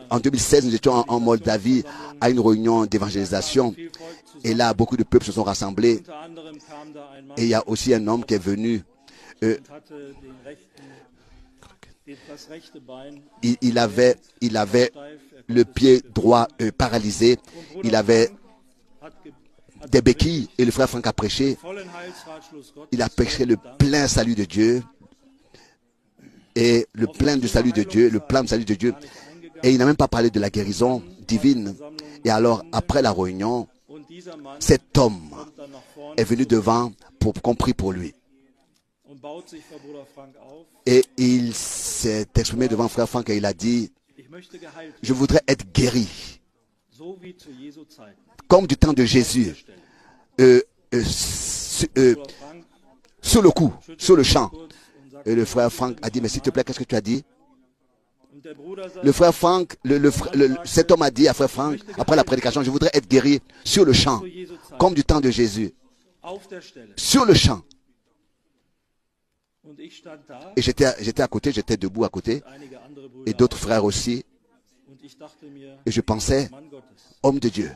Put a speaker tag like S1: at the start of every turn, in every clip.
S1: En 2016, nous étions en Moldavie à une réunion d'évangélisation. Et là, beaucoup de peuples se sont rassemblés. Et il y a aussi un homme qui est venu. Il avait le pied droit paralysé. Il avait des béquilles. Et le frère Franck a prêché. Il a prêché le plein salut de Dieu. Et le plein du salut de Dieu, le plan du salut de Dieu. Et il n'a même pas parlé de la guérison divine. Et alors, après la réunion, cet homme est venu devant pour qu'on prie pour lui. Et il s'est exprimé devant frère Franck et il a dit, je voudrais être guéri. Comme du temps de Jésus. Sur le coup, sur le champ. Et le frère Franck a dit, mais s'il te plaît, qu'est-ce que tu as dit? Le frère Franck, cet homme a dit à frère Franck, après la prédication, je voudrais être guéri sur le champ, comme du temps de Jésus. Sur le champ. Et j'étais à côté, j'étais debout à côté, et d'autres frères aussi. Et je pensais, homme de Dieu,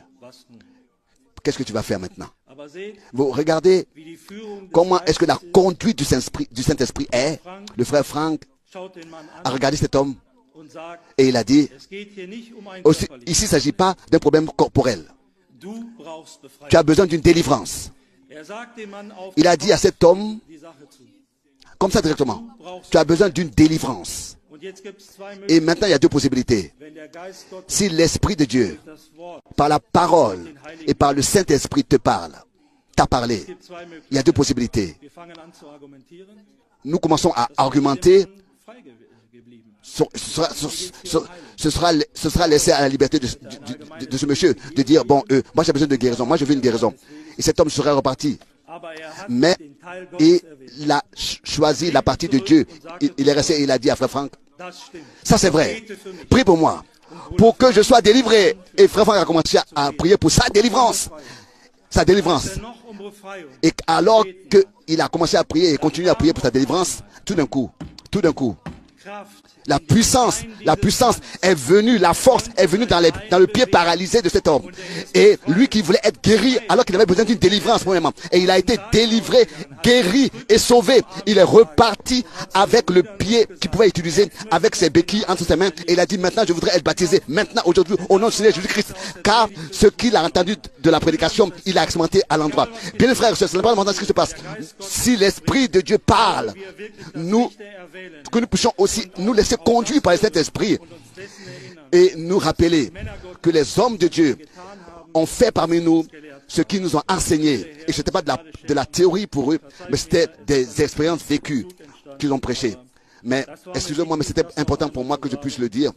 S1: qu'est-ce que tu vas faire maintenant? Vous regardez comment est-ce que la conduite du Saint-Esprit est. Le frère Franck a regardé cet homme et il a dit, aussi, ici il ne s'agit pas d'un problème corporel. Tu as besoin d'une délivrance. Il a dit à cet homme, comme ça directement, tu as besoin d'une délivrance. Et maintenant il y a deux possibilités. Si l'Esprit de Dieu, par la parole et par le Saint-Esprit t'a parlé, il y a deux possibilités. Nous commençons à argumenter. Ce sera laissé à la liberté de ce monsieur de dire, bon, moi j'ai besoin de guérison, moi je veux une guérison. Et cet homme serait reparti. Mais il a choisi la partie de Dieu. Il est resté et il a dit à frère Franck, ça c'est vrai, prie pour moi, pour que je sois délivré. Et frère Franck a commencé à prier pour sa délivrance. Sa délivrance. Et alors qu'il a commencé à prier et continué à prier pour sa délivrance, tout d'un coup, la puissance est venue, la force est venue dans le pied paralysé de cet homme. Et lui qui voulait être guéri alors qu'il avait besoin d'une délivrance premièrement. Et il a été délivré, guéri et sauvé. Il est reparti avec le pied qu'il pouvait utiliser, avec ses béquilles entre ses mains. Et il a dit, maintenant je voudrais être baptisé, maintenant, aujourd'hui, au nom du Seigneur Jésus-Christ. Car ce qu'il a entendu de la prédication, il a expérimenté à l'endroit. Bien les frères, c'est pas important ce qui se passe. Si l'Esprit de Dieu parle, que nous puissions aussi nous laisser conduire par cet esprit et nous rappeler que les hommes de Dieu ont fait parmi nous ce qu'ils nous ont enseigné. Et ce n'était pas de la théorie pour eux, mais c'était des expériences vécues qu'ils ont prêchées. Mais excusez-moi, mais c'était important pour moi que je puisse le dire.